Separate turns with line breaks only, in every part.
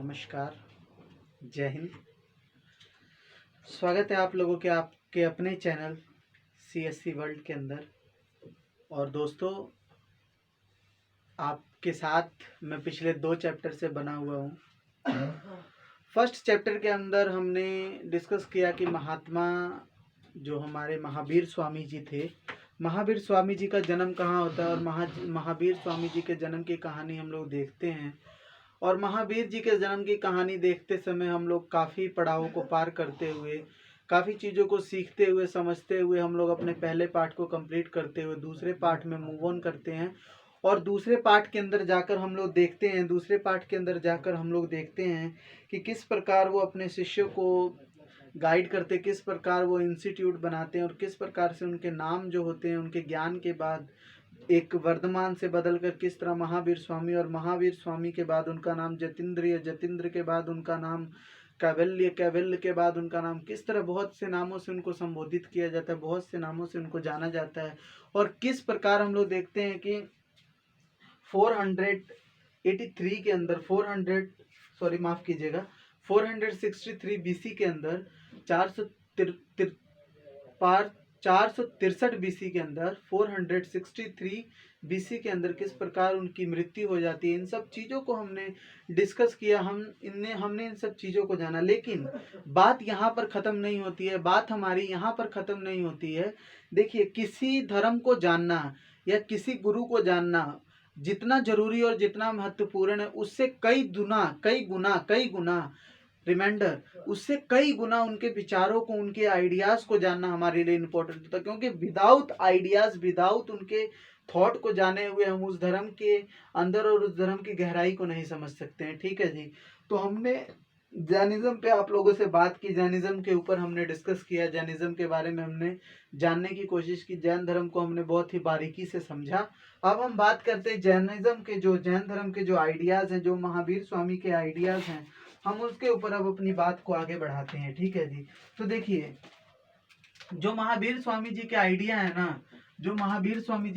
नमस्कार, जय हिंद। स्वागत है आप लोगों के आपके अपने चैनल CSC वर्ल्ड के अंदर। और दोस्तों, आपके साथ मैं पिछले 2 चैप्टर से बना हुआ हूँ। फर्स्ट चैप्टर के अंदर हमने डिस्कस किया कि महात्मा जो हमारे महावीर स्वामी जी थे, महावीर स्वामी जी का जन्म कहाँ होता है, और महावीर स्वामी जी के जन्म की कहानी हम लोग देखते हैं। और महावीर जी के जन्म की कहानी देखते समय हम लोग काफ़ी पड़ावों को पार करते हुए, काफ़ी चीज़ों को सीखते हुए, समझते हुए हम लोग अपने पहले पार्ट को कंप्लीट करते हुए दूसरे पार्ट में मूव ऑन करते हैं। और दूसरे पार्ट के अंदर जाकर हम लोग देखते हैं कि किस प्रकार वो अपने शिष्यों को गाइड करते, किस प्रकार वो इंस्टीट्यूट बनाते हैं, और किस प्रकार से उनके नाम जो होते हैं उनके ज्ञान के बाद एक वर्धमान से बदलकर किस तरह महावीर स्वामी, और महावीर स्वामी के बाद उनका नाम जतींद्र, जतींद्र के बाद उनका नाम कैवल्य, कैवल्य के बाद उनका नाम, किस तरह बहुत से नामों से उनको संबोधित किया जाता है, बहुत से नामों से उनको जाना जाता है। और किस प्रकार हम लोग देखते हैं कि 483 के अंदर 463 BC के अंदर 463 BC के अंदर 463 BC के अंदर किस प्रकार उनकी मृत्यु हो जाती है। इन सब चीज़ों को हमने डिस्कस किया, हमने इन सब चीज़ों को जाना। लेकिन बात यहाँ पर ख़त्म नहीं होती है, बात हमारी यहाँ पर ख़त्म नहीं होती है। देखिए, किसी धर्म को जानना या किसी गुरु को जानना जितना जरूरी और जितना महत्वपूर्ण है, उससे कई गुना रिमाइंडर, उससे कई गुना उनके विचारों को, उनके आइडियाज़ को जानना हमारे लिए इम्पोर्टेंट होता है। क्योंकि विदाउट आइडियाज़, विदाउट उनके थॉट को जाने हुए हम उस धर्म के अंदर और उस धर्म की गहराई को नहीं समझ सकते हैं। ठीक है जी। तो हमने जैनिज्म पे आप लोगों से बात की, जैनिज्म के ऊपर हमने डिस्कस किया, जैनिज्म के बारे में हमने जानने की कोशिश की, जैन धर्म को हमने बहुत ही बारीकी से समझा। अब हम बात करते हैं जैन धर्म के जो आइडियाज़ हैं, जो महावीर स्वामी के आइडियाज़ हैं, हम उसके ऊपर अब अपनी बात को आगे बढ़ाते हैं। ठीक है जी। तो देखिए, जो महावीर स्वामी जी के आइडिया है ना, महावीर स्वामी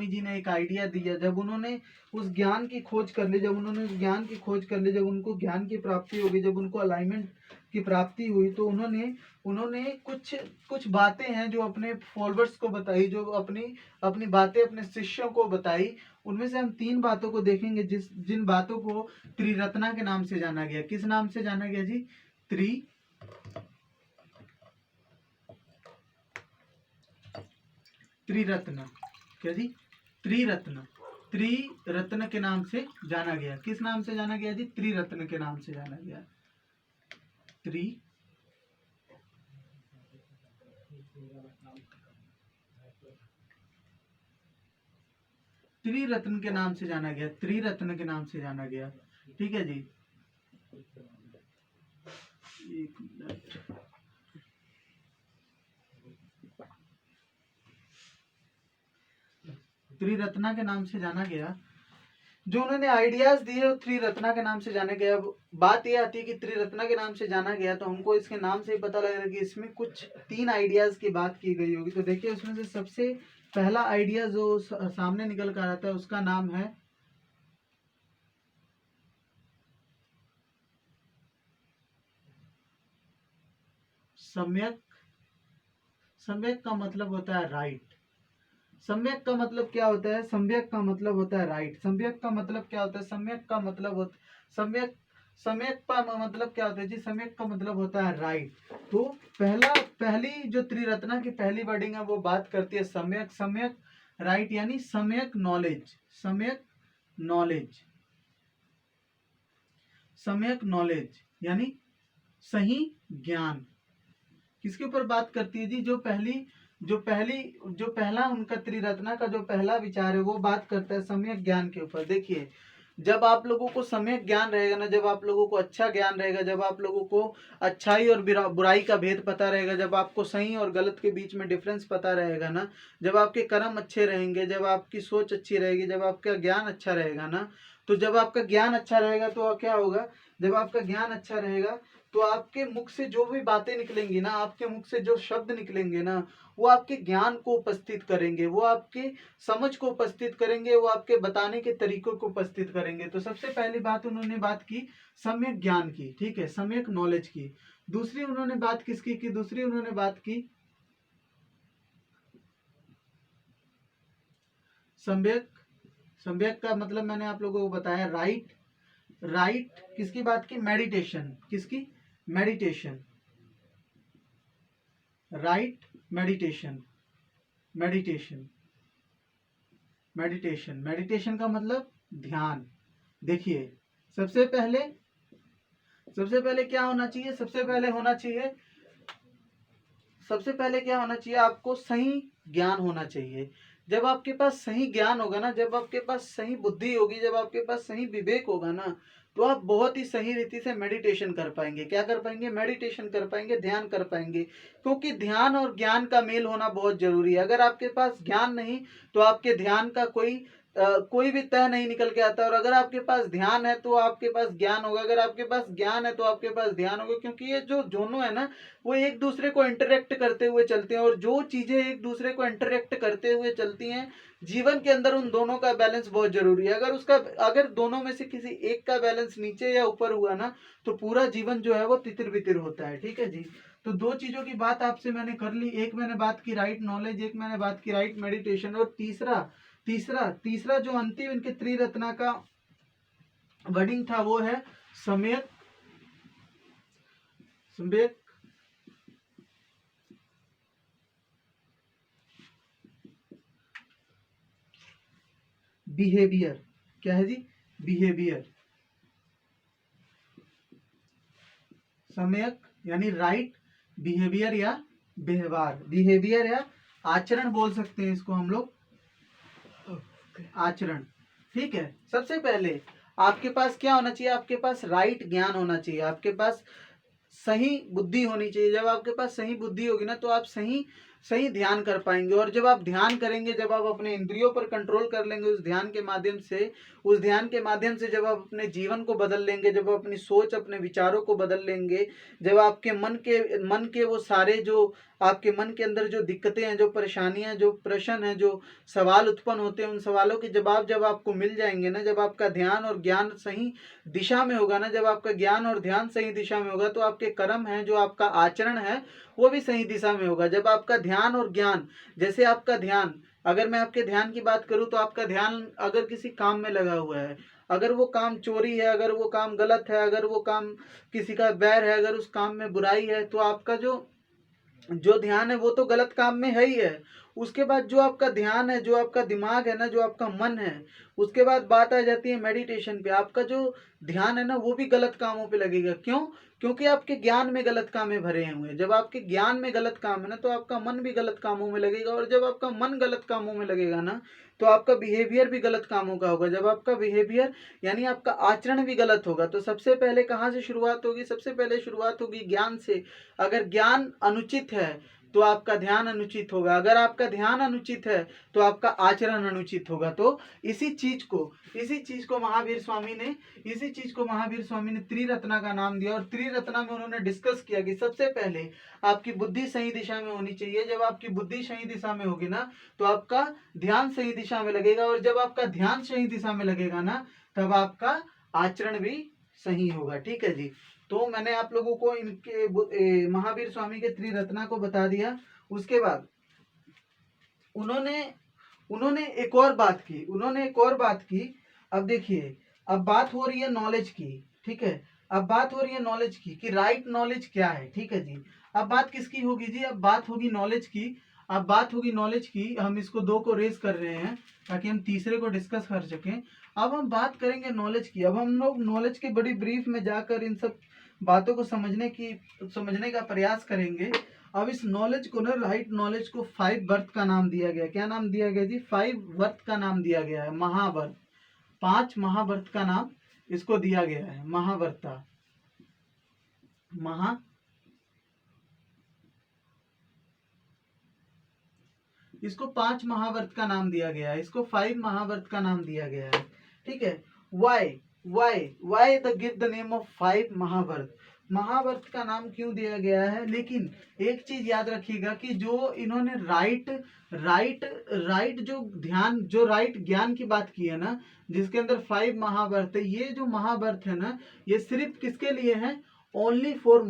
जी ने एक आइडिया दिया। जब उन्होंने उस ज्ञान की खोज कर ली, जब उनको ज्ञान की प्राप्ति होगी, जब उनको अलाइनमेंट की प्राप्ति हुई, तो उन्होंने कुछ बातें हैं जो अपने फॉलोअर्स को बताई, जो अपनी बातें अपने शिष्यों को बताई। उनमें से हम 3 बातों को देखेंगे, जिन बातों को त्रिरत्ना के नाम से जाना गया। किस नाम से जाना गया जी? त्रिरत्न। क्या जी? त्रिरत्न के नाम से जाना गया। किस नाम से जाना गया जी? त्रिरत्न के नाम से जाना गया। त्रिरत्न के नाम से जाना गया, त्रिरत्न के नाम से जाना गया। ठीक है जी। एक मिनट। त्रिरत्ना के नाम से जाना गया। जो उन्होंने आइडियाज दिए, त्रिरत्ना के नाम से जाना गया। बात यह आती है कि त्रिरत्ना के नाम से जाना गया, तो हमको इसके नाम से ही पता लग रहा है कि इसमें कुछ 3 आइडियाज की बात की गई होगी। तो देखिए, उसमें से सबसे पहला आइडिया जो सामने निकल कर आता है, उसका नाम है सम्यक। सम्यक का मतलब होता है राइट। सम्यक का मतलब क्या होता है? सम्यक का मतलब होता है राइट। सम्यक का मतलब क्या होता है? सम्यक का मतलब क्या होता है जी? सम्यक का मतलब होता है राइट। तो पहली जो त्रिरत्ना की पहली वर्डिंग है, वो बात करती है सम्यक राइट, यानी सम्यक नॉलेज, सम्यक नॉलेज यानी सही ज्ञान। किसके ऊपर बात करती है जी? जो पहला उनका त्रिरत्ना का जो पहला विचार है, वो बात करता है सम्यक ज्ञान के ऊपर। देखिए, जब आप लोगों को सम्यक ज्ञान रहेगा ना, जब आप लोगों को अच्छा ज्ञान रहेगा, जब आप लोगों को अच्छाई और बुराई का भेद पता रहेगा, जब आपको सही और गलत के बीच में डिफरेंस पता रहेगा ना, जब आपके कर्म अच्छे रहेंगे, जब आपकी सोच अच्छी रहेगी, जब आपका ज्ञान अच्छा रहेगा ना, तो जब आपका ज्ञान अच्छा रहेगा तो क्या होगा, जब आपका ज्ञान अच्छा रहेगा तो आपके मुख से जो भी बातें निकलेंगी ना, आपके मुख से जो शब्द निकलेंगे ना, वो आपके ज्ञान को उपस्थित करेंगे, वो आपके समझ को उपस्थित करेंगे, वो आपके बताने के तरीकों को उपस्थित करेंगे। तो सबसे पहली बात उन्होंने बात की सम्यक ज्ञान की, ठीक है, सम्यक नॉलेज की। दूसरी उन्होंने बात किसकी की, दूसरी उन्होंने बात की सम्यक। सम्यक का मतलब मैंने आप लोगों को बताया राइट। राइट किसकी बात की, मेडिटेशन, किसकी, meditation, right meditation, meditation, meditation, meditation का मतलब ध्यान। देखिए सबसे पहले क्या होना चाहिए, सबसे पहले क्या होना चाहिए, आपको सही ज्ञान होना चाहिए। जब आपके पास सही ज्ञान होगा ना, जब आपके पास सही बुद्धि होगी, जब आपके पास सही विवेक होगा ना, तो आप बहुत ही सही रीति से मेडिटेशन कर पाएंगे। क्या कर पाएंगे, मेडिटेशन कर पाएंगे, ध्यान कर पाएंगे। क्योंकि ध्यान और ज्ञान का मेल होना बहुत जरूरी है। अगर आपके पास ज्ञान नहीं तो आपके ध्यान का कोई भी तह नहीं निकल के आता। और अगर आपके पास ध्यान है तो आपके पास ज्ञान होगा, अगर आपके पास ज्ञान है तो आपके पास ध्यान होगा। क्योंकि ये जो दोनों है ना, वो एक दूसरे को इंटरेक्ट करते हुए चलते हैं। और जो चीजें एक दूसरे को इंटरेक्ट करते हुए चलती हैं जीवन के अंदर, उन दोनों का बैलेंस बहुत जरूरी है। अगर दोनों में से किसी एक का बैलेंस नीचे या ऊपर हुआ ना, तो पूरा जीवन जो है वो तितिर बितिर होता है। ठीक है जी। तो दो चीजों की बात आपसे मैंने कर ली, एक मैंने बात की राइट नॉलेज, एक मैंने बात की राइट मेडिटेशन। और तीसरा तीसरा तीसरा जो अंतिम इनके त्रिरत्ना का वर्डिंग था वो है सम्यक, सम्यक बिहेवियर। क्या है जी, बिहेवियर। सम्यक यानी राइट, बिहेवियर या व्यवहार, बिहेवियर या आचरण बोल सकते हैं इसको हम लोग, आचरण। ठीक है। सबसे पहले आपके पास क्या होना चाहिए, आपके पास राइट ज्ञान होना चाहिए, आपके पास सही बुद्धि होनी चाहिए। जब आपके पास सही बुद्धि होगी ना, तो आप सही सही ध्यान कर पाएंगे। और जब आप ध्यान करेंगे, जब आप अपने इंद्रियों पर कंट्रोल कर लेंगे उस ध्यान के माध्यम से, उस ध्यान के माध्यम से जब आप अपने जीवन को बदल लेंगे, जब आप अपनी सोच, अपने विचारों को बदल लेंगे, जब आपके मन के वो सारे जो आपके मन के अंदर जो दिक्कतें हैं, जो परेशानियां, जो प्रश्न हैं, जो सवाल उत्पन्न होते हैं, उन सवालों के जवाब जब आपको मिल जाएंगे ना, जब आपका ध्यान और ज्ञान सही दिशा में होगा ना, जब आपका ज्ञान और ध्यान सही दिशा में होगा, तो आपके कर्म है, जो आपका आचरण है, वो भी सही दिशा में होगा। जब आपका ध्यान और ज्ञान, जैसे आपका ध्यान, अगर मैं आपके ध्यान की बात करूं, तो आपका ध्यान अगर किसी काम में लगा हुआ है, अगर वो काम चोरी है, अगर वो काम गलत है, अगर वो काम किसी का बैर है, अगर उस काम में बुराई है, तो आपका जो जो ध्यान है वो तो गलत काम में है ही है। उसके बाद जो आपका ध्यान है, जो आपका दिमाग है ना, जो आपका मन है, उसके बाद बात आ जाती है मेडिटेशन पे। आपका जो ध्यान है ना, वो भी गलत कामों पे लगेगा। क्यों? क्योंकि आपके ज्ञान में गलत कामें भरे हुए हैं। जब आपके ज्ञान में गलत काम है ना, तो आपका मन भी गलत कामों में लगेगा। और जब आपका मन गलत कामों में लगेगा ना, तो आपका बिहेवियर भी गलत कामों का होगा। जब आपका बिहेवियर यानी आपका आचरण भी गलत होगा, तो सबसे पहले कहाँ से शुरुआत होगी, सबसे पहले शुरुआत होगी ज्ञान से। अगर ज्ञान अनुचित है तो आपका ध्यान अनुचित होगा, अगर आपका ध्यान अनुचित है तो आपका आचरण अनुचित होगा। तो इसी चीज को महावीर स्वामी ने त्रिरत्ना का नाम दिया। और त्रिरत्ना में उन्होंने डिस्कस किया कि सबसे पहले आपकी बुद्धि सही दिशा में होनी चाहिए। जब आपकी बुद्धि सही दिशा में होगी ना, तो आपका ध्यान सही दिशा में लगेगा। और जब आपका ध्यान सही दिशा में लगेगा ना, तब आपका आचरण भी सही होगा। ठीक है जी। तो मैंने आप लोगों को इनके महावीर स्वामी के त्रिरत्ना को बता दिया। उसके बाद उन्होंने उन्होंने एक और बात की। अब देखिए, अब बात हो रही है नॉलेज की। ठीक है। अब बात हो रही है नॉलेज की कि राइट नॉलेज क्या है। ठीक है जी। अब बात किसकी होगी जी, अब बात होगी नॉलेज की। अब बात होगी नॉलेज की। हम इसको दो को रेज कर रहे हैं ताकि हम तीसरे को डिस्कस कर सकें। अब हम बात करेंगे नॉलेज की। अब हम लोग नॉलेज के बड़ी ब्रीफ में जाकर इन सब बातों को समझने का प्रयास करेंगे। अब इस नॉलेज को ना, राइट नॉलेज को 5 वर्थ का नाम दिया गया। क्या नाम दिया गया जी, 5 वर्थ का नाम दिया गया है, महावर्त। 5 महावर्त का नाम इसको दिया गया है, महावर्ता, महा इसको 5 महावर्त का नाम दिया गया है, इसको 5 महावर्त का नाम दिया गया है। ठीक है। Why the give the name of 5 Mahabharat. Mahabharat का नाम क्यों दिया गया है? लेकिन एक चीज याद रखिएगा कि जो इन्होंने राइट जो ध्यान, जो राइट ज्ञान की बात की है ना, जिसके अंदर 5 महाभारत है, ये जो महाभारत है ना, ये सिर्फ किसके लिए है? ओनली फॉर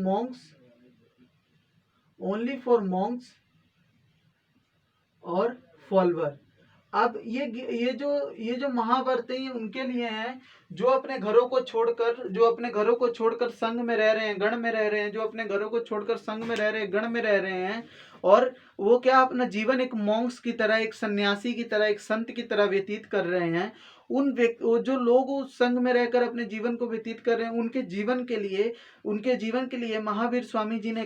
मॉन्क्स और फॉलोअर। अब ये जो महाभारत है, ये उनके लिए है जो अपने घरों को छोड़कर संघ में रह रहे हैं, गण में रह रहे हैं, जो अपने घरों को छोड़कर संघ में रह रहे हैं, गण में रह रहे हैं, और वो क्या अपना जीवन एक मॉन्क्स की तरह, एक सन्यासी की तरह, एक संत की तरह व्यतीत कर रहे हैं। वो जो लोग उस संघ में रहकर अपने जीवन को व्यतीत कर रहे हैं, उनके जीवन के लिए महावीर स्वामी जी ने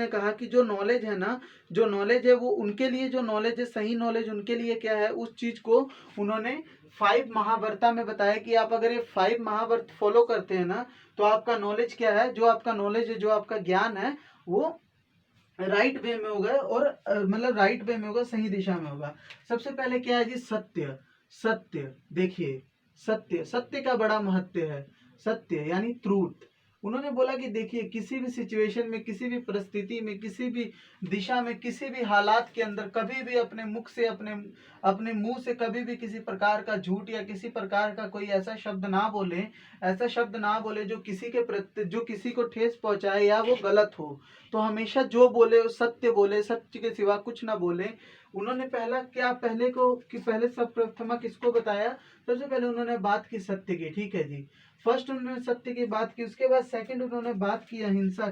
कहा कि जो नॉलेज है ना, जो नॉलेज है वो उनके लिए, जो नॉलेज है, सही नॉलेज उनके लिए क्या है, उस चीज को उन्होंने 5 महाभारता में बताया कि आप अगर ये 5 महाभारत फॉलो करते हैं ना, तो आपका नॉलेज क्या है, जो आपका नॉलेज है, जो आपका ज्ञान है, वो राइट वे में होगा, और मतलब राइट वे में होगा, सही दिशा में होगा। सबसे पहले क्या है जी? सत्य। देखिए, सत्य का बड़ा महत्व है। सत्य यानी ट्रूथ। उन्होंने बोला कि देखिए, किसी भी सिचुएशन में, किसी भी परिस्थिति में, किसी भी दिशा में, किसी भी हालात के अंदर कभी भी अपने मुख से, अपने मुंह से कभी भी किसी प्रकार का झूठ या किसी प्रकार का कोई ऐसा शब्द ना बोले जो किसी को ठेस पहुंचाए या वो गलत हो। तो हमेशा जो बोले वो सत्य बोले, सत्य के सिवा कुछ ना बोले। उन्होंने पहले सब प्रथमा किसको बताया? सबसे पहले उन्होंने बात की सत्य की, ठीक है जी। फर्स्ट उन्होंने सत्य की बात की, उसके बाद सेकंड उन्होंने बात की अहिंसा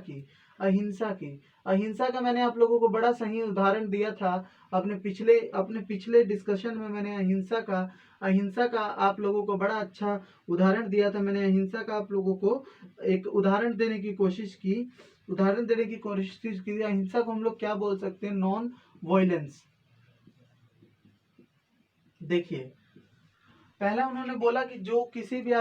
का मैंने आप लोगों को बड़ा सही उदाहरण दिया था अपने पिछले डिस्कशन में। मैंने अहिंसा का आप लोगों को बड़ा अच्छा उदाहरण दिया था। मैंने अहिंसा का आप लोगों को एक उदाहरण देने की कोशिश की। अहिंसा को हम लोग क्या बोल सकते हैं? Non violence. देखिए, पहला उन्होंने बोला कि जो किसी भी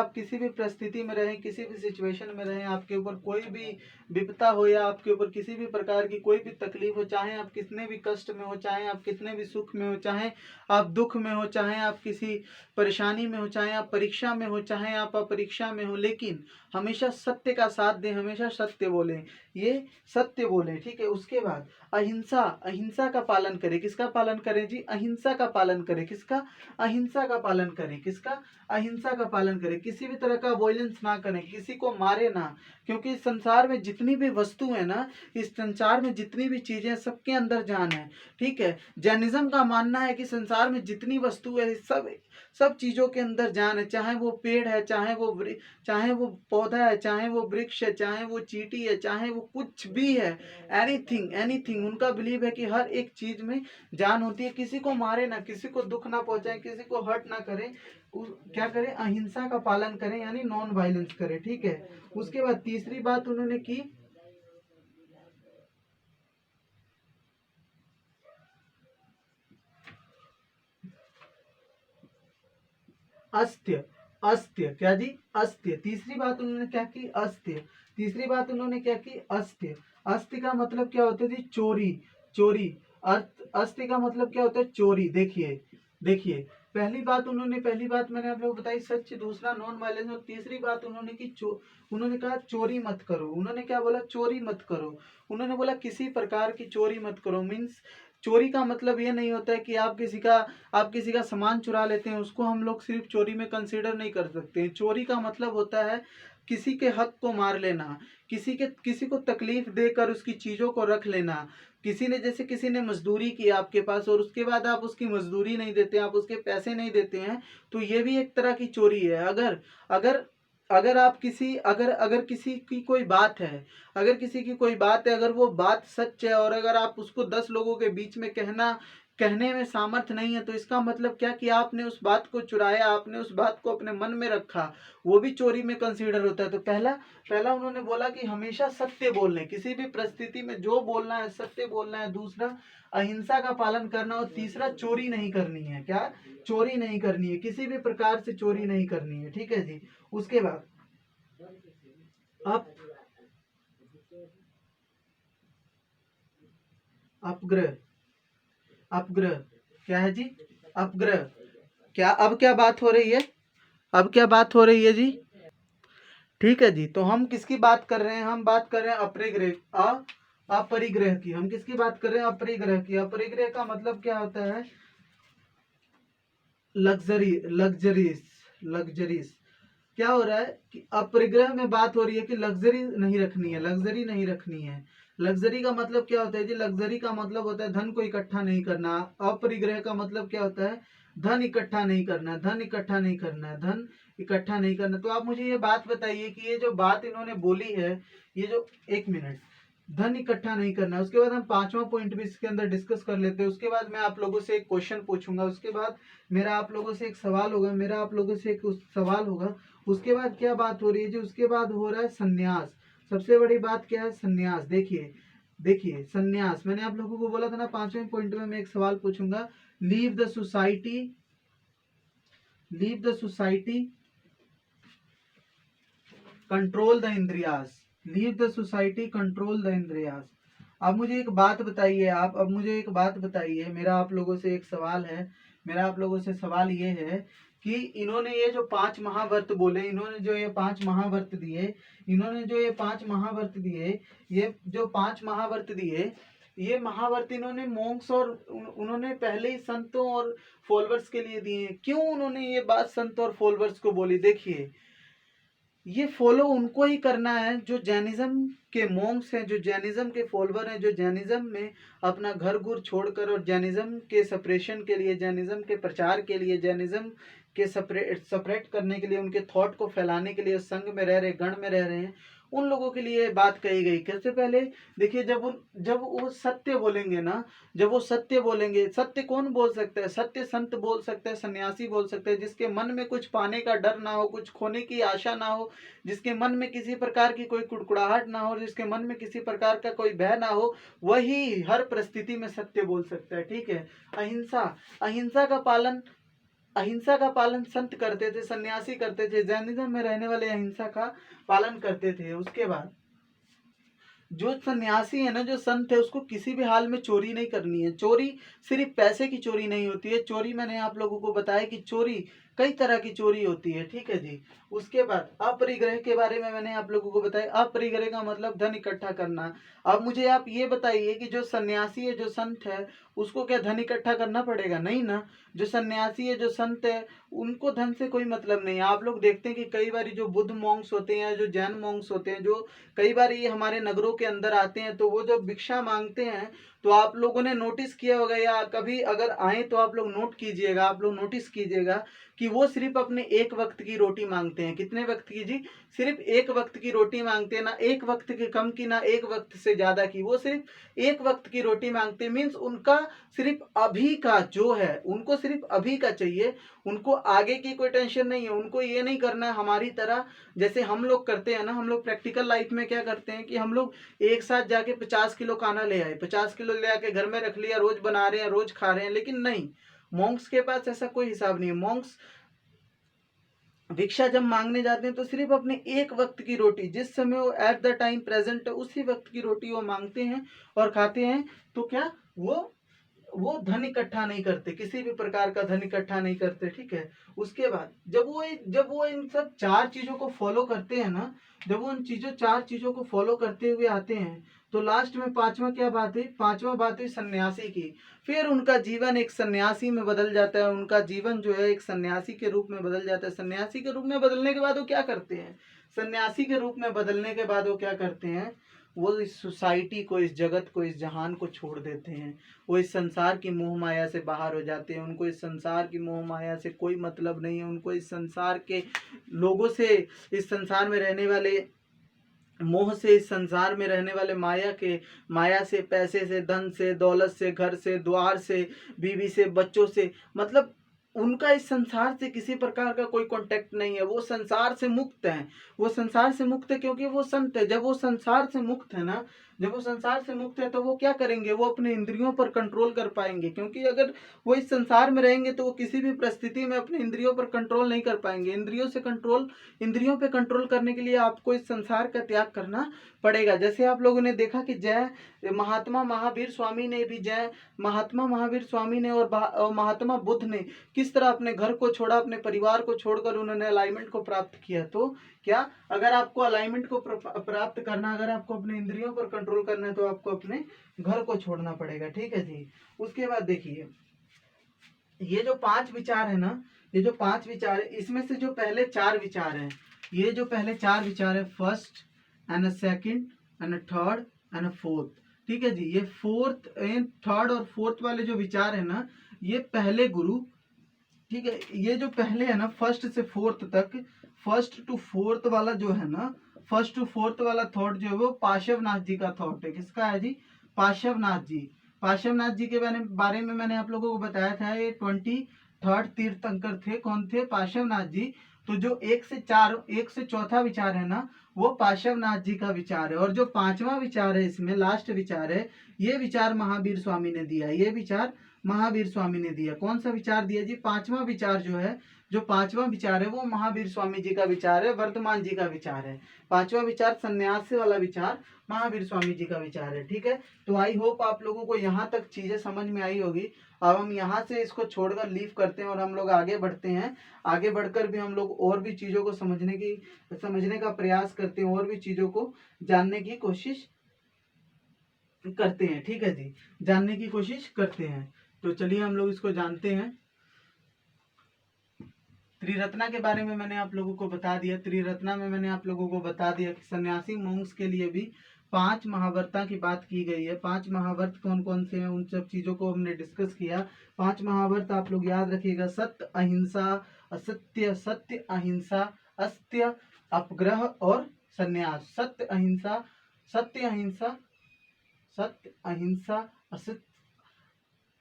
परिस्थिति में रहें, किसी भी सिचुएशन में रहें, आपके ऊपर कोई भी विपदा हो या आपके ऊपर किसी भी प्रकार की कोई भी तकलीफ हो, चाहे आप कितने भी कष्ट में हो, चाहे आप कितने भी सुख में हो, चाहे आप दुख में हो, चाहे आप किसी परेशानी में हो, चाहे आप परीक्षा में हो, चाहे आप अपरीक्षा में हो, लेकिन हमेशा सत्य का साथ दें, हमेशा सत्य बोलें, ये सत्य बोलें, ठीक है। उसके बाद अहिंसा का पालन करें। किसका पालन करें जी? अहिंसा का पालन करें। किसका? अहिंसा का पालन करें। किसका? अहिंसा का पालन करें। किसी भी तरह का वायलेंस ना करें, किसी को मारे ना, क्योंकि इस संसार में जितनी भी वस्तु है ना, इस संसार में जितनी भी चीजें, सबके अंदर जान है, ठीक है। जैनिज्म का मानना है कि संसार में जितनी वस्तु है, सब चीजों के अंदर जान है, चाहे वो पेड़ है, चाहे वो पौधा है, चाहे वो वृक्ष है, चाहे वो चींटी है, चाहे वो कुछ भी है, एनीथिंग। उनका बिलीव है कि हर एक चीज में जान होती है। किसी को मारे ना, किसी को दुख ना पहुंचाए, किसी को हर्ट ना करें, क्या करें? अहिंसा का पालन करें, यानी नॉन वायलेंस करें, ठीक है। उसके बाद तीसरी बात उन्होंने की अस्त्य। क्या जी? अस्त्य। तीसरी बात उन्होंने क्या की? अस्त्य का मतलब क्या होता है जी? चोरी। अस्त्य का मतलब क्या होता है? चोरी। देखिए, पहली बात मैंने आप लोगों को बताई सच, दूसरा नॉन वायलेंस, और तीसरी बात उन्होंने की उन्होंने कहा चोरी मत करो। उन्होंने क्या बोला? चोरी मत करो। उन्होंने बोला किसी प्रकार की चोरी मत करो। मीन्स चोरी का मतलब ये नहीं होता है कि आप किसी का सामान चुरा लेते हैं, उसको हम लोग सिर्फ चोरी में कंसीडर नहीं कर सकते हैं। चोरी का मतलब होता है किसी के हक को मार लेना, किसी को तकलीफ देकर उसकी चीजों को रख लेना। किसी ने मजदूरी की आपके पास, और उसके बाद आप उसकी मजदूरी नहीं देते, आप उसके पैसे नहीं देते हैं, तो ये भी एक तरह की चोरी है। अगर किसी की कोई बात है, अगर वो बात सच है, और अगर आप उसको 10 लोगों के बीच में कहने में सामर्थ्य नहीं है, तो इसका मतलब क्या कि आपने उस बात को चुराया, आपने उस बात को अपने मन में रखा, वो भी चोरी में कंसीडर होता है। तो पहला उन्होंने बोला कि हमेशा सत्य बोलने, किसी भी परिस्थिति में जो बोलना है सत्य बोलना है। दूसरा अहिंसा का पालन करना, और तीसरा चोरी नहीं करनी है। क्या? चोरी नहीं करनी है, किसी भी प्रकार से चोरी नहीं करनी है, ठीक है जी। उसके बाद अपग्रह। क्या है जी? अपग्रह। क्या? अब क्या बात हो रही है? अब क्या बात हो रही है जी? ठीक है जी, तो हम किसकी बात कर रहे हैं? हम बात कर रहे हैं अपरिग्रह की। हम किसकी बात कर रहे हैं? अपरिग्रह की। अपरिग्रह का मतलब क्या होता है? लग्जरीज। क्या हो रहा है कि अपरिग्रह में बात हो रही है कि लग्जरी नहीं रखनी है, लग्जरी नहीं रखनी है। लग्जरी का मतलब क्या होता है जी? लग्जरी का मतलब होता है धन को इकट्ठा नहीं करना। अपरिग्रह का मतलब क्या होता है? धन इकट्ठा नहीं करना, धन इकट्ठा नहीं करना है, धन इकट्ठा नहीं करना। तो आप मुझे ये बात बताइए कि ये जो बात इन्होंने बोली है, ये जो, एक मिनट, धन इकट्ठा नहीं करना, उसके बाद हम पांचवा पॉइंट भी इसके अंदर डिस्कस कर लेते हैं। उसके बाद मैं आप लोगों से एक क्वेश्चन पूछूंगा, उसके बाद मेरा आप लोगों से एक सवाल होगा, मेरा आप लोगों से एक सवाल होगा। उसके बाद क्या बात हो रही है जी? उसके बाद हो रहा है संन्यास। सबसे बड़ी बात क्या है? संन्यास। देखिए देखिए, संन्यास, मैंने आप लोगों को बोला था ना, पांचवें पॉइंट में मैं एक सवाल पूछूंगा। Leave the society, leave the society, control the इंद्रियास। Leave the society, control the इंद्रियास। अब मुझे एक बात बताइए, आप अब मुझे एक बात बताइए, मेरा आप लोगों से एक सवाल है। मेरा आप लोगों से सवाल ये है कि इन्होंने ये जो 5 महाव्रत बोले, इन्होंने जो ये 5 महाव्रत दिए, इन्होंने जो ये 5 महाव्रत दिए, ये जो 5 महाव्रत दिए, ये महाव्रत इन्होंने मोंक्स और उन्होंने पहले ही संतों और फॉलोअर्स के लिए दिए। क्यों उन्होंने ये बात संत और फॉलोअर्स को बोली? देखिए, ये फॉलो उनको ही करना है जो जैनिज्म के मोंक्स हैं, जो जैनिज्म के फॉलोअर हैं, जो जैनिज्म में अपना घर गुर छोड़कर और जैनिज्म के सप्रेशन के लिए, जैनिज्म के प्रचार के लिए, जैनिज्म के सपरेट करने के लिए, उनके थॉट को फैलाने के लिए संघ में रह रहे, गण में रह रहे हैं, उन लोगों के लिए बात कही गई। कैसे? पहले देखिए, जब वो सत्य बोलेंगे ना, जब वो सत्य बोलेंगे, सत्य कौन बोल सकता है? सत्य संत बोल सकता है, सन्यासी बोल सकता है, जिसके मन में कुछ पाने का डर ना हो, कुछ खोने की आशा ना हो, जिसके मन में किसी प्रकार की कोई कुड़कुड़ाहट ना हो, जिसके मन में किसी प्रकार का कोई भय ना हो, वही हर परिस्थिति में सत्य बोल सकता है। ठीक है? अहिंसा, अहिंसा का पालन संत करते थे, सन्यासी करते थे, जैनिज्म में रहने वाले अहिंसा का पालन करते थे। उसके बाद जो सन्यासी है ना, जो संत है, उसको किसी भी हाल में चोरी नहीं करनी है। चोरी सिर्फ पैसे की चोरी नहीं होती है, चोरी मैंने आप लोगों को बताया कि चोरी कई तरह की चोरी होती है। ठीक है जी? उसके बाद अपरिग्रह के बारे में मैंने आप लोगों को बताया। अपरिग्रह का मतलब धन इकट्ठा करना। अब मुझे आप ये बताइए कि जो सन्यासी है, जो संत है, उसको क्या धन इकट्ठा करना पड़ेगा? नहीं ना। जो सन्यासी है, जो संत है, उनको धन से कोई मतलब नहीं है। आप लोग देखते हैं कि कई बार जो बुद्ध मॉन्क्स होते हैं, जो जैन मॉन्क्स होते हैं, जो कई बार ये हमारे नगरों के अंदर आते हैं, तो वो जब भिक्षा मांगते हैं, तो आप लोगों ने नोटिस किया होगा, या कभी अगर आए तो आप लोग नोट कीजिएगा, आप लोग नोटिस कीजिएगा कि वो सिर्फ अपने एक वक्त की रोटी मांगते हैं। कितने वक्त की जी? सिर्फ एक वक्त की रोटी मांगते हैं, ना एक वक्त के कम की, ना एक वक्त से ज्यादा की, वो सिर्फ एक वक्त की रोटी मांगते हैं। मीन्स उनका सिर्फ अभी का जो है, उनको सिर्फ अभी का चाहिए, उनको आगे की कोई टेंशन नहीं है। उनको ये नहीं करना है हमारी तरह, जैसे हम लोग करते हैं ना। हम लोग प्रैक्टिकल लाइफ में क्या करते हैं कि हम लोग एक साथ जाके 50 किलो खाना ले आए, 50 किलो ले आके घर में रख लिया, रोज बना रहे हैं, रोज खा रहे हैं। लेकिन नहीं, मॉन्क्स के पास ऐसा कोई हिसाब नहीं है। मॉन्क्स भिक्षा जब मांगने जाते हैं तो सिर्फ अपने एक वक्त की रोटी, जिस समय वो एट द टाइम प्रेजेंट है, उसी वक्त की रोटी वो मांगते हैं और खाते हैं। तो क्या वो धन इकट्ठा नहीं करते, किसी भी प्रकार का धन इकट्ठा नहीं करते। ठीक है? उसके बाद जब वो इन सब 4 चीजों को फॉलो करते हैं ना, जब वो उन 4 चीजों को फॉलो करते हुए आते हैं, तो लास्ट में पांचवा क्या बात है? पांचवा बात है सन्यासी की। फिर उनका जीवन एक सन्यासी में बदल जाता है, उनका जीवन जो है एक सन्यासी के रूप में बदल जाता है। सन्यासी के रूप में बदलने के बाद वो क्या करते हैं? सन्यासी के रूप में बदलने के बाद वो क्या करते हैं? वो इस सोसाइटी को, इस जगत को, इस जहान को छोड़ देते हैं। वो इस संसार की मोह माया से बाहर हो जाते हैं। उनको इस संसार की मोह माया से कोई मतलब नहीं है। उनको इस संसार के लोगों से, इस संसार में रहने वाले मोह से, इस संसार में रहने वाले माया से, पैसे से, धन से, दौलत से, घर से, द्वार से, बीवी से, बच्चों से, मतलब उनका इस संसार से किसी प्रकार का कोई कांटेक्ट नहीं है। वो संसार से मुक्त हैं। वो संसार से मुक्त है क्योंकि वो संत है। जब वो संसार से मुक्त है ना, जब वो संसार से मुक्त है, तो वो क्या करेंगे? वो अपने इंद्रियों पर कंट्रोल कर पाएंगे। क्योंकि अगर वो इस संसार में रहेंगे तो वो किसी भी परिस्थिति में अपने इंद्रियों पर कंट्रोल नहीं कर पाएंगे। इंद्रियों पे कंट्रोल करने के लिए आपको इस संसार का त्याग करना पड़ेगा। जैसे आप लोगों ने देखा कि महात्मा महावीर स्वामी ने और महात्मा बुद्ध ने किस तरह अपने घर को छोड़ा, अपने परिवार को छोड़कर उन्होंने अलाइनमेंट को प्राप्त किया। तो क्या, अगर आपको अलाइनमेंट को प्राप्त करना, अगर आपको अपने इंद्रियों पर कंट्रोल करना है तो आपको अपने घर को छोड़ना पड़ेगा। ठीक है जी। उसके बाद देखिए, ये जो 5 विचार है ना, ये जो 5 विचार है, इसमें से जो पहले 4 विचार हैं, ये जो पहले 4 विचार है, first and second and third and fourth. ठीक है जी। ये फोर्थ एंड थर्ड और फोर्थ वाले जो विचार है ना, ये पहले गुरु, ठीक है, ये जो पहले है ना फर्स्ट से फोर्थ तक, फर्स्ट टू फोर्थ वाला जो है ना, फर्स्ट टू फोर्थ वाला थॉट जो है वो पार्श्वनाथ जी का थॉट है। किसका है जी? पार्श्वनाथ जी। पार्श्वनाथ जी के बारे में मैंने आप लोगों को बताया था, ये 23rd तीर्थंकर थे। कौन थे? पार्श्वनाथ जी। तो जो 1 से चौथा विचार है ना, वो पार्श्वनाथ जी का विचार है। और जो 5वां विचार है, इसमें लास्ट विचार है, ये विचार महावीर स्वामी ने दिया। ये विचार महावीर स्वामी ने दिया। कौन सा विचार दिया जी? 5वां विचार जो है, जो 5वां विचार है वो महावीर स्वामी जी का विचार है, वर्तमान जी का विचार है। 5वां विचार सन्यास वाला विचार महावीर स्वामी जी का विचार है। ठीक है। तो आई होप आप लोगों को यहाँ तक चीजें समझ में आई होगी। अब हम यहाँ से इसको छोड़कर लीव करते हैं और हम लोग आगे बढ़ते हैं। आगे बढ़कर भी हम लोग और भी चीजों को समझने का प्रयास करते हैं, और भी चीजों को जानने की कोशिश करते हैं। ठीक है जी। जानने की कोशिश करते हैं। तो चलिए हम लोग इसको जानते हैं। त्रिरत्ना के बारे में मैंने आप लोगों को बता दिया। त्रिरत्ना में मैंने आप लोगों को बता दिया कि सन्यासी मोंक्स के लिए भी 5 महाव्रता की बात की गई है। 5 महाव्रत कौन कौन से हैं, उन सब चीजों को हमने डिस्कस किया। 5 महाव्रत आप लोग याद रखिएगा। सत्य, अहिंसा, असत्य, सत्य, अहिंसा, अस्त्य, अपग्रह और संन्यास। सत्य, अहिंसा, सत्य, अहिंसा, सत्य, अहिंसा,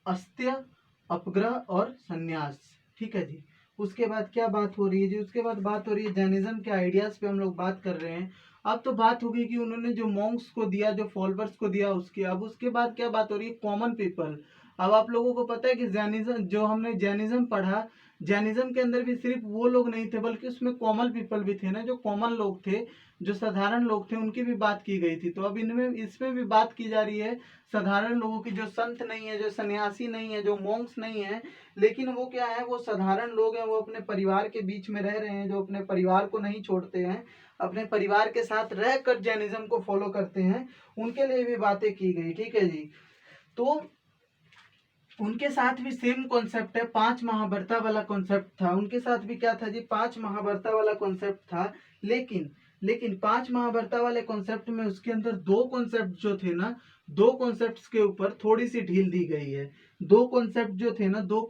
अस्त्य, अपग्रह और संन्यास। ठीक है जी। उसके बाद क्या बात हो रही है जी? उसके बाद बात हो रही है जैनिज्म के आइडियाज पे हम लोग बात कर रहे हैं। अब तो बात होगी कि उन्होंने जो मॉन्क्स को दिया, जो फॉलोअर्स को दिया, उसकी। अब उसके बाद क्या बात हो रही है? Common people. अब आप लोगों को पता है कि जैनिज्म, जो हमने जैनिज्म पढ़ा, जैनिज्म के अंदर भी सिर्फ वो लोग नहीं थे, बल्कि उसमें कॉमन पीपल भी थे ना, जो कॉमन लोग थे, जो साधारण लोग थे, उनकी भी बात की गई थी। तो अब इनमें, इसमें भी बात की जा रही है साधारण लोगों की, जो संत नहीं है, जो सन्यासी नहीं है, जो मॉन्क्स नहीं है, लेकिन वो क्या है, वो साधारण लोग हैं, वो अपने परिवार के बीच में रह रहे हैं, जो अपने परिवार को नहीं छोड़ते हैं, अपने परिवार के साथ रहकर जैनिज्म को फॉलो करते हैं, उनके लिए भी बातें की गई। ठीक है जी। तो उनके साथ भी सेम कॉन्सेप्ट है, 5 महाव्रता वाला कॉन्सेप्ट था। उनके साथ भी क्या था जी? 5 महाव्रता वाला कॉन्सेप्ट था। लेकिन 5 महाव्रता वाले कॉन्सेप्ट में उसके अंदर 2 कॉन्सेप्ट जो थे ना, 2 कॉन्सेप्ट्स के ऊपर थोड़ी सी ढील दी गई है। 2 कॉन्सेप्ट जो थे ना, 2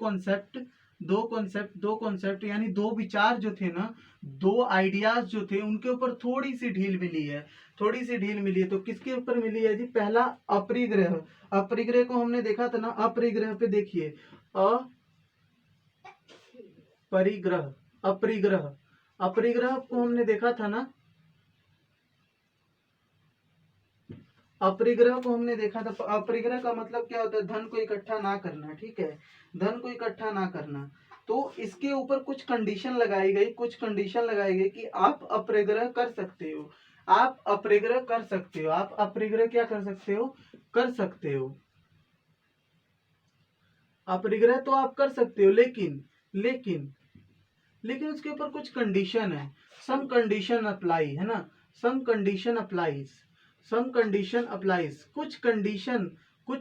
कॉन्सेप्ट यानी 2 विचार जो थे ना, 2 आइडियाज जो थे, उनके ऊपर थोड़ी सी ढील मिली है। थोड़ी सी ढील मिली है। तो किसके ऊपर मिली है जी? पहला अपरिग्रह। अपरिग्रह को हमने देखा था ना, अपरिग्रह पे देखिए, अपरिग्रह, अपरिग्रह, अपरिग्रह को हमने देखा था ना, अपरिग्रह को हमने देखा था। अपरिग्रह का मतलब क्या होता है? धन को इकट्ठा ना करना। ठीक है, धन को इकट्ठा ना करना। तो इसके ऊपर कुछ कंडीशन लगाई गई, कुछ कंडीशन लगाई गई कि आप अपरिग्रह कर सकते हो, आप अपरिग्रह कर सकते हो, आप अपरिग्रह क्या कर सकते हो? कर सकते हो। अपरिग्रह तो आप कर सकते हो, लेकिन उसके ऊपर कुछ कंडीशन है। सम कंडीशन अप्लाई, है ना, some condition applies, some condition applies. कुछ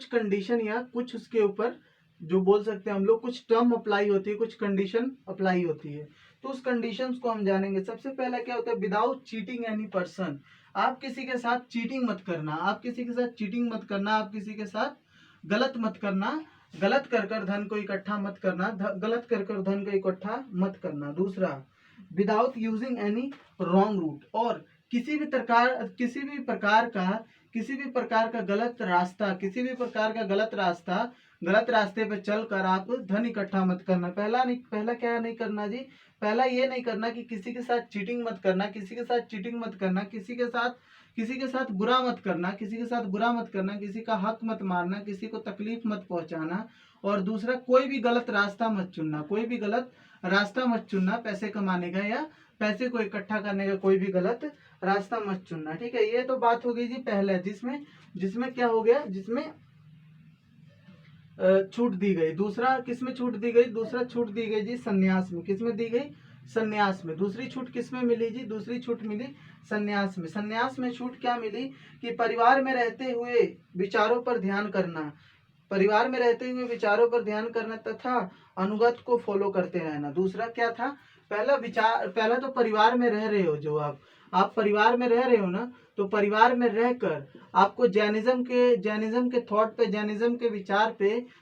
कंडीशन या कुछ उसके ऊपर जो बोल सकते हैं हम लोग, कुछ टर्म अप्लाई होती है, कुछ कंडीशन अप्लाई होती है। तो उस कंडीशंस को हम जानेंगे। सबसे पहला क्या होता है? Without cheating any person. आप किसी के साथ चीटिंग मत करना, आप किसी के साथ चीटिंग मत करना, आप किसी के साथ गलत मत करना, गलत कर कर धन को इकट्ठा मत करना, गलत कर कर धन को इकट्ठा मत करना। दूसरा, without using any wrong route. और किसी भी प्रकार का गलत रास्ता, किसी भी प्रकार का गलत रास्ते पे चलकर आप धन इकट्ठा मत करना। पहला क्या नहीं करना जी? पहला ये नहीं करना कि किसी के साथ चीटिंग मत करना, किसी के साथ चीटिंग मत करना, किसी के साथ बुरा मत करना, किसी के साथ बुरा मत करना, किसी का हक मत मारना, किसी को तकलीफ मत पहुंचाना। और दूसरा, कोई भी गलत रास्ता मत चुनना, कोई भी गलत रास्ता मत चुनना पैसे कमाने का, या पैसे को इकट्ठा करने का कोई भी गलत रास्ता मत चुनना। ठीक है, ये तो बात हो गई जी पहले, जिसमें क्या हो गया, जिसमें छूट दी गई। दूसरा किस में छूट दी गई? दूसरा छूट दी गई जी संन्यास में। किस में दी गई? संन्यास में। दूसरी छूट किस में मिली जी? दूसरी छूट मिली संन्यास में। संन्यास में छूट क्या मिली कि परिवार में रहते हुए विचारों पर ध्यान करना, परिवार में रहते हुए विचारों पर ध्यान करना तथा अनुगत को फॉलो करते रहना। दूसरा क्या था? पहला तो परिवार में रह रहे हो, जो आप परिवार में रह रहे हो ना, तो परिवार में रहकर आपको जैनिज्म के थॉट पे, जैनिज्म के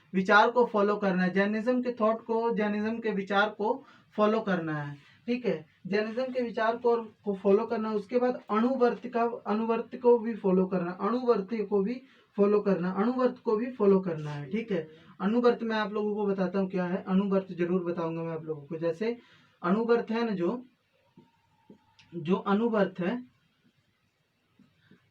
विचार को फॉलो करना है। जैनिज्म के थॉट को, जैनिज्म के विचार को फॉलो करना है। ठीक है, जैनिज्म के विचार को फॉलो करना। उसके बाद अनुवर्त को भी फॉलो करना, अनुवर्ती को भी फॉलो करना, अनुवर्त को भी फॉलो करना है। ठीक है, अनुवर्त मैं आप लोगों को बताता हूँ क्या है। अनुवर्त जरूर बताऊंगा मैं आप लोगों को। जैसे अनुवर्त है ना, जो अनुवर्त है,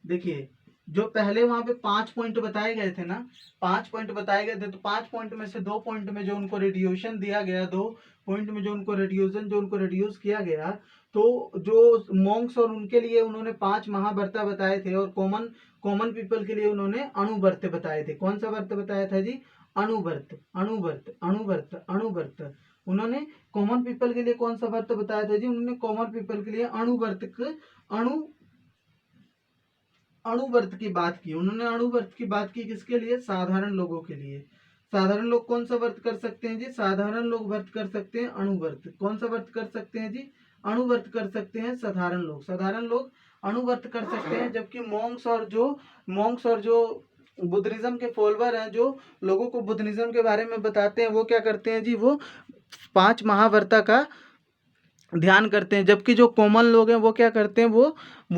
देखिए जो पहले वहां पे 5 पॉइंट बताए गए थे ना, 5 पॉइंट बताए गए थे, तो 5 पॉइंट में से 2 पॉइंट में जो उनको रेडिएशन दिया गया, 2 पॉइंट में जो उनको रिड्यूस किया गया, तो जो मॉन्क्स और उनके लिए उन्होंने 5 महाव्रत बताए थे, और कॉमन पीपल के लिए उन्होंने अणुव्रत बताए थे। कौन सा व्रत बताया था जी? अणुव्रत, अणुव्रत, अणुव्रत, अणुव्रत। उन्होंने कॉमन पीपल के लिए कौन सा व्रत बताया था जी? उन्होंने कॉमन पीपल के लिए अणुव्रत की बात की। उन्होंने अणुव्रत की बात की किसके लिए? साधारण लोगों के लिए। साधारण लोग कौन सा व्रत कर सकते हैं जी? साधारण लोग व्रत कर सकते हैं अणुव्रत। कौन सा व्रत कर सकते हैं जी? अणुव्रत कर सकते हैं साधारण लोग अणुव्रत कर सकते हैं। जबकि मॉन्क्स और जो बुद्धिज्म के फॉलोअर हैं, जो लोगों को बुद्धिज्म के बारे में बताते हैं, वो क्या करते हैं जी? वो 5 महाव्रत का ध्यान करते हैं। जबकि जो कॉमन लोग हैं वो क्या करते हैं? वो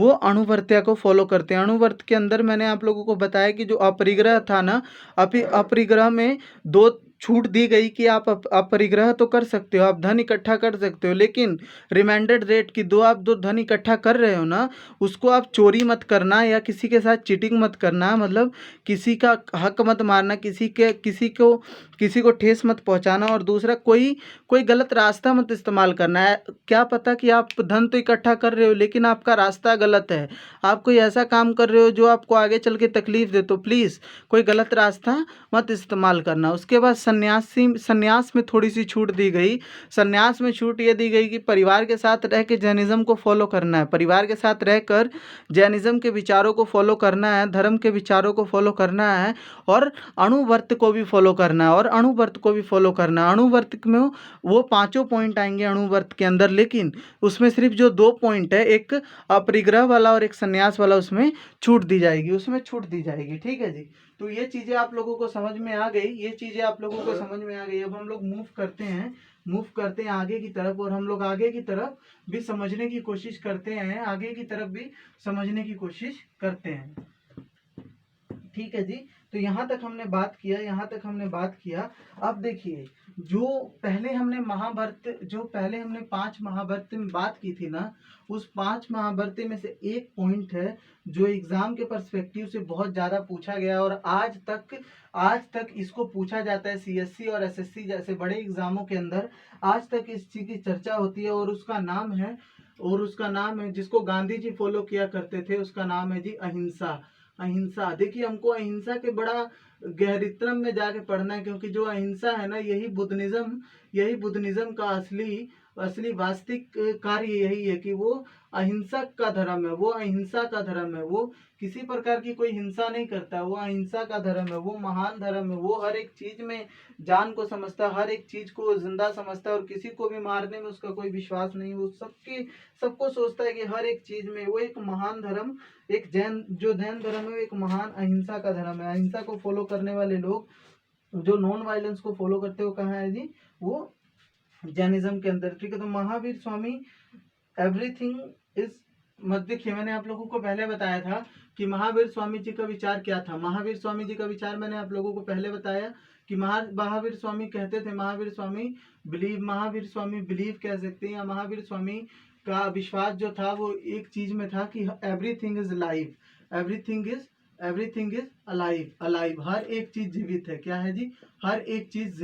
अणुव्रत को फॉलो करते हैं। अणुव्रत के अंदर मैंने आप लोगों को बताया कि जो अपरिग्रह था ना, अपरिग्रह में 2 छूट दी गई कि आप अपरिग्रह तो कर सकते हो, आप धन इकट्ठा कर सकते हो, लेकिन रिमाइंडेड रेट की आप धन इकट्ठा कर रहे हो ना, उसको आप चोरी मत करना या किसी के साथ चीटिंग मत करना, मतलब किसी का हक मत मारना, किसी को ठेस मत पहुंचाना, और दूसरा कोई गलत रास्ता मत इस्तेमाल करना है। क्या पता कि आप धन तो इकट्ठा कर रहे हो लेकिन आपका रास्ता गलत है, आप कोई ऐसा काम कर रहे हो जो आपको आगे चल के तकलीफ दे, तो प्लीज़ कोई गलत रास्ता मत इस्तेमाल करना। उसके बाद संन्यास में थोड़ी सी छूट दी गई। संन्यास में छूट ये दी गई कि परिवार के साथ रह के जैनिज्म को फॉलो करना है, परिवार के साथ रहकर जैनिज्म के विचारों को फॉलो करना है, धर्म के विचारों को फॉलो करना है, और अणुव्रत को भी फॉलो करना है, और अणुव्रत को भी फॉलो करना है। अणुव्रत में वो 5 पॉइंट आएंगे अणुव्रत के अंदर, लेकिन उसमें सिर्फ जो 2 पॉइंट है, एक अपरिग्रह वाला और एक संन्यास वाला, उसमें छूट दी जाएगी। ठीक है जी, तो ये चीजें आप लोगों को समझ में आ गई। अब हम लोग मूव करते हैं आगे की तरफ, और हम लोग आगे की तरफ भी समझने की कोशिश करते हैं। ठीक है जी, तो यहाँ तक हमने बात किया। अब देखिए, जो पहले हमने 5 महाभारत में बात की थी ना, उस 5 महाभारत में से एक पॉइंट है जो एग्जाम के पर्सपेक्टिव से बहुत ज़्यादा पूछा गया, और आज तक इसको पूछा जाता है। CSC और SSC जैसे बड़े एग्जामों के अंदर आज तक इस चीज़ की चर्चा होती है, और उसका नाम है जिसको गांधी जी फॉलो किया करते थे, उसका नाम है जी अहिंसा। देखिए, हमको अहिंसा के बड़ा गहरीतम में जाके पढ़ना है, क्योंकि जो अहिंसा है ना, यही बुद्धिज्म का असली वास्तविक कार्य यही है कि वो अहिंसक का धर्म है, वो अहिंसा का धर्म है, वो किसी प्रकार की कोई हिंसा नहीं करता, वो अहिंसा का धर्म है, वो महान धर्म है। वो हर एक चीज में जान को समझता है, हर एक चीज को जिंदा समझता है, और किसी को भी मारने में उसका कोई विश्वास नहीं। वो सबको सोचता है कि हर एक चीज में वो एक महान धर्म, एक जैन धर्म है, वो एक महान अहिंसा का धर्म है। अहिंसा को फॉलो करने वाले लोग, जो नॉन वायलेंस को फॉलो करते हो, कहाँ है जी? वो जैनिज्म के अंदर। ठीक है, तो महावीर स्वामी एवरीथिंग इज मत। देखिए, मैंने आप लोगों को पहले बताया था कि महावीर स्वामी जी का विचार क्या था। महावीर स्वामी जी का विचार मैंने आप लोगों को पहले बताया कि महावीर स्वामी कहते थे, महावीर स्वामी बिलीव कह सकते हैं, या महावीर स्वामी का विश्वास जो था वो एक चीज में था कि everything is live, everything is alive. हर एक चीज जीवित है। क्या है जी? हर एक चीज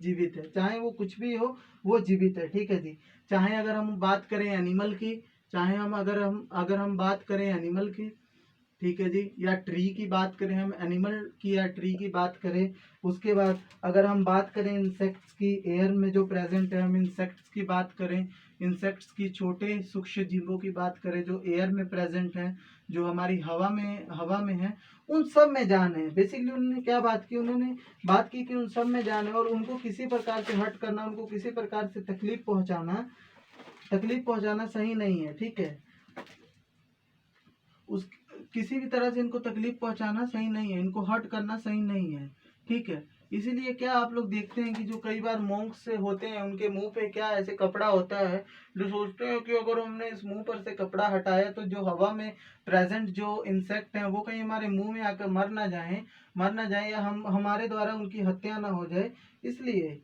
जीवित है, चाहे वो कुछ भी हो, वो जीवित है। ठीक है जी, चाहे अगर हम बात करें एनिमल की, ठीक है जी। या ट्री की बात करें, हम एनिमल की या ट्री की बात करें। उसके बाद अगर हम बात करें इंसेक्ट्स की, एयर में जो प्रेजेंट है, हम इंसेक्ट्स की बात करें, इंसेक्ट्स की छोटे सूक्ष्म जीवों की बात करें जो एयर में प्रेजेंट हैं, जो हमारी हवा में है, उन सब में जान है। बेसिकली उन्होंने क्या बात की, उन्होंने बात की कि उन सब में जान है और उनको किसी प्रकार से हर्ट करना, उनको किसी प्रकार से तकलीफ पहुंचाना सही नहीं है। ठीक है, उस किसी भी तरह से इनको तकलीफ पहुंचाना सही नहीं है, इनको हर्ट करना सही नहीं है। ठीक है, इसीलिए क्या आप लोग देखते हैं कि जो कई बार मोंक्स से होते हैं, उनके मुंह पे क्या ऐसे कपड़ा होता है, जो सोचते हैं कि अगर हमने इस मुंह पर से कपड़ा हटाया तो जो हवा में प्रेजेंट जो इंसेक्ट हैं वो कहीं हमारे मुंह में आकर मर ना जाए या हम हमारे द्वारा उनकी हत्या ना हो जाए। इसलिए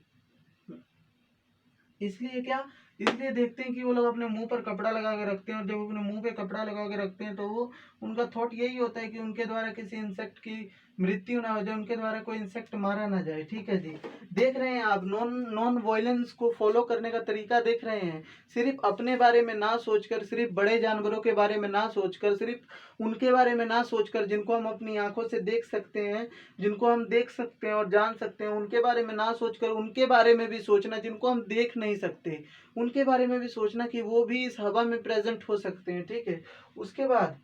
इसलिए क्या इसलिए देखते हैं कि वो लोग अपने मुंह पर कपड़ा लगा के रखते हैं, और जब अपने मुंह पे कपड़ा लगा के रखते हैं तो वो उनका थॉट यही होता है कि उनके द्वारा किसी इंसेक्ट की मृत्यु ना हो जाए, उनके द्वारा कोई इंसेक्ट मारा ना जाए। ठीक है जी, देख रहे हैं आप नॉन नॉन वायलेंस को फॉलो करने का तरीका देख रहे हैं। सिर्फ अपने बारे में ना सोचकर, सिर्फ बड़े जानवरों के बारे में ना सोचकर, सिर्फ उनके बारे में ना सोचकर जिनको हम अपनी आंखों से देख सकते हैं, जिनको हम देख सकते हैं और जान सकते हैं, उनके बारे में ना सोचकर उनके बारे में भी सोचना जिनको हम देख नहीं सकते, उनके बारे में भी सोचना कि वो भी इस हवा में प्रेजेंट हो सकते हैं। ठीक है, उसके बाद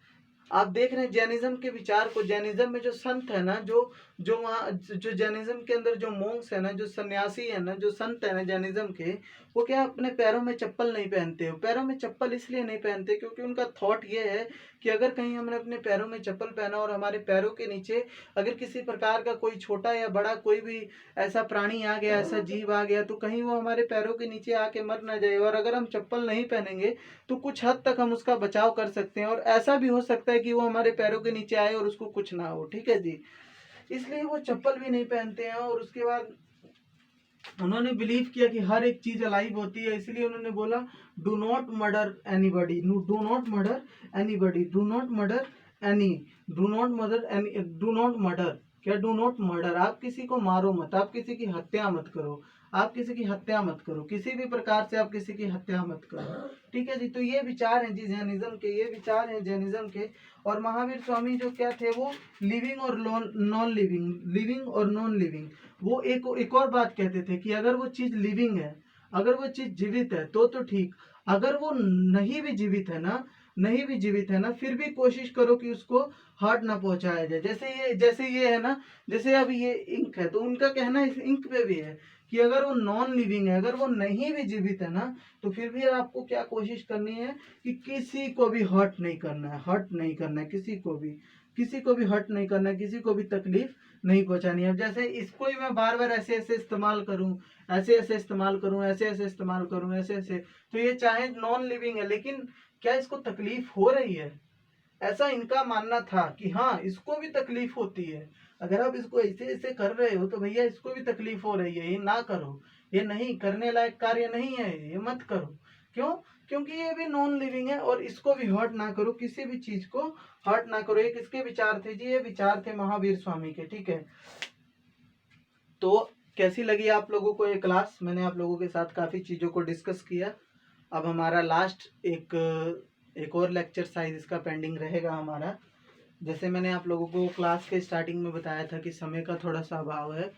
आप देख रहे हैं जैनिज्म के विचार को। जैनिज्म में जो संत है ना, जो जो वहाँ जो जैनिज्म के अंदर जो मोंक्स है ना, जो सन्यासी है ना, जो संत है ना जैनिज्म के, वो क्या अपने पैरों में चप्पल नहीं पहनते हो। पैरों में चप्पल इसलिए नहीं पहनते क्योंकि उनका थॉट ये है कि अगर कहीं हमने अपने पैरों में चप्पल पहना और हमारे पैरों के नीचे अगर किसी प्रकार का कोई छोटा या बड़ा कोई भी ऐसा प्राणी आ गया, ऐसा जीव आ गया, तो कहीं वो हमारे पैरों के नीचे आके मर ना जाए। और अगर हम चप्पल नहीं पहनेंगे तो कुछ हद तक हम उसका बचाव कर सकते हैं, और ऐसा भी हो सकता है कि वो हमारे पैरों के नीचे आए और उसको कुछ ना हो। ठीक है जी, इसलिए वो चप्पल भी नहीं पहनते हैं। और उसके बाद उन्होंने बिलीव किया कि हर एक चीज अलाइव होती है, इसलिए उन्होंने बोला do not murder anybody, do not murder anybody, do not murder any, do not murder, क्या डू नॉट मर्डर, आप किसी को मारो मत, आप किसी की हत्या मत करो, आप किसी की हत्या मत करो, किसी भी प्रकार से आप किसी की हत्या मत करो। ठीक है जी, तो ये विचार हैं जी जैनिज्म के, ये विचार हैं जैनिज्म के। और महावीर स्वामी जो क्या थे, वो लिविंग और नॉन लिविंग, लिविंग और नॉन लिविंग, वो एक और बात कहते थे कि अगर वो चीज लिविंग है, अगर वो चीज जीवित है तो ठीक, अगर वो नहीं भी जीवित है ना, फिर भी कोशिश करो कि उसको हार्ट ना पहुंचाया जाए। जैसे ये है ना, जैसे अब ये इंक है, तो उनका कहना इस इंक पे भी है कि अगर वो नॉन लिविंग है, अगर वो नहीं भी जीवित है ना, तो फिर भी आपको क्या कोशिश करनी है कि किसी को भी हर्ट नहीं करना है, हर्ट नहीं करना है, किसी को भी हर्ट नहीं करना है, किसी को भी तकलीफ नहीं पहुंचानी है। अब जैसे इसको ही मैं बार बार ऐसे ऐसे इस्तेमाल करूं, ऐसे ऐसे इस्तेमाल करूं, ऐसे ऐसे इस्तेमाल करूं, ऐसे ऐसे, तो ये चाहे नॉन लिविंग है लेकिन क्या इसको तकलीफ हो रही है? ऐसा इनका मानना था कि हाँ इसको भी तकलीफ होती है। अगर आप इसको ऐसे ऐसे कर रहे हो तो भैया इसको भी तकलीफ हो रही है, ये ना करो, ये नहीं करने लायक कार्य नहीं है, ये मत करो। क्यों? क्योंकि ये भी नॉन लिविंग है और इसको भी हर्ट ना करो, किसी भी चीज को हर्ट ना करो। ये किसके विचार थे जी? ये विचार थे महावीर स्वामी के। ठीक है, तो कैसी लगी आप लोगों को ये क्लास? मैंने आप लोगों के साथ काफी चीजों को डिस्कस किया। अब हमारा लास्ट एक और लेक्चर साइज इसका पेंडिंग रहेगा हमारा। जैसे मैंने आप लोगों को क्लास के स्टार्टिंग में बताया था कि समय का थोड़ा सा अभाव है।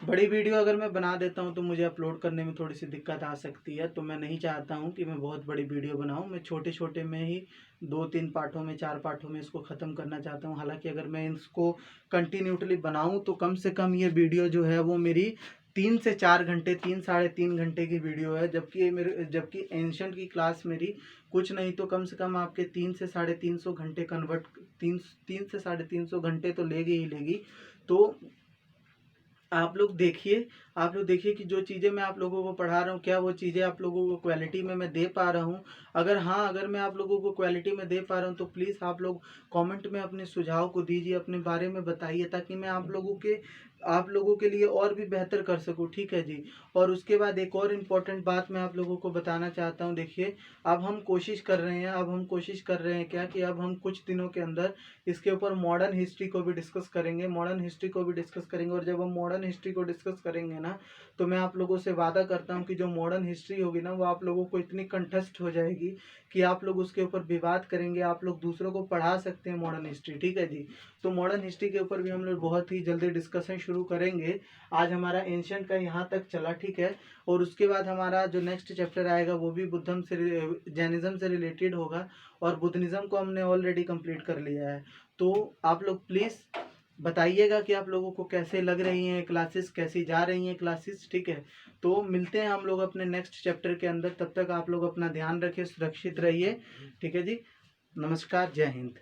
बड़ी वीडियो अगर मैं बना देता हूं तो मुझे अपलोड करने में थोड़ी सी दिक्कत आ सकती है, तो मैं नहीं चाहता हूं कि मैं बहुत बड़ी वीडियो बनाऊं। मैं छोटे छोटे में ही 2-3 पार्टों में, 4 पार्टों में इसको ख़त्म करना चाहता हूं। हालांकि अगर मैं इसको कंटिन्यूटली बनाऊं तो कम से कम ये वीडियो जो है वो मेरी 3 से 4 घंटे, 3-3.5 घंटे की वीडियो है। जबकि एंशंट की क्लास मेरी कुछ नहीं तो कम से कम आपके 3 से 350 घंटे कन्वर्ट, 3 से 350 घंटे तो लेगी ही लेगी। तो आप लोग देखिए कि जो चीज़ें मैं आप लोगों को पढ़ा रहा हूँ, क्या वो चीज़ें आप लोगों को क्वालिटी में मैं दे पा रहा हूँ? अगर मैं आप लोगों को क्वालिटी में दे पा रहा हूँ तो प्लीज़ आप लोग कमेंट में अपने सुझाव को दीजिए, अपने बारे में बताइए, ताकि मैं आप लोगों के लिए और भी बेहतर कर सकूँ। ठीक है जी। और उसके बाद एक और इम्पोर्टेंट बात मैं आप लोगों को बताना चाहता हूँ। देखिए, अब हम कोशिश कर रहे हैं क्या कि अब हम कुछ दिनों के अंदर इसके ऊपर मॉडर्न हिस्ट्री को भी डिस्कस करेंगे, और जब हम मॉडर्न हिस्ट्री को डिस्कस करेंगे ना, तो मैं आप लोगों से वादा करता हूँ कि जो मॉडर्न हिस्ट्री होगी ना, वो आप लोगों को इतनी कंठस्थ हो जाएगी कि आप लोग उसके ऊपर विवाद करेंगे, आप लोग दूसरों को पढ़ा सकते हैं मॉडर्न हिस्ट्री। ठीक है जी। तो मॉडर्न हिस्ट्री के ऊपर भी हम लोग बहुत ही जल्दी डिस्कशन शुरू करेंगे। आज हमारा एंशियंट का यहाँ तक चला, ठीक है। और उसके बाद हमारा जो नेक्स्ट चैप्टर आएगा वो भी बुद्धिज्म से, जैनिज्म से रिलेटेड होगा, और बुद्धिज्म को हमने ऑलरेडी कंप्लीट कर लिया है। तो आप लोग प्लीज़ बताइएगा कि आप लोगों को कैसे लग रही हैं क्लासेस, कैसी जा रही हैं क्लासेस, ठीक है। तो मिलते हैं हम लोग अपने नेक्स्ट चैप्टर के अंदर, तब तक आप लोग अपना ध्यान रखिए, सुरक्षित रहिए, ठीक है जी। नमस्कार, जय हिंद।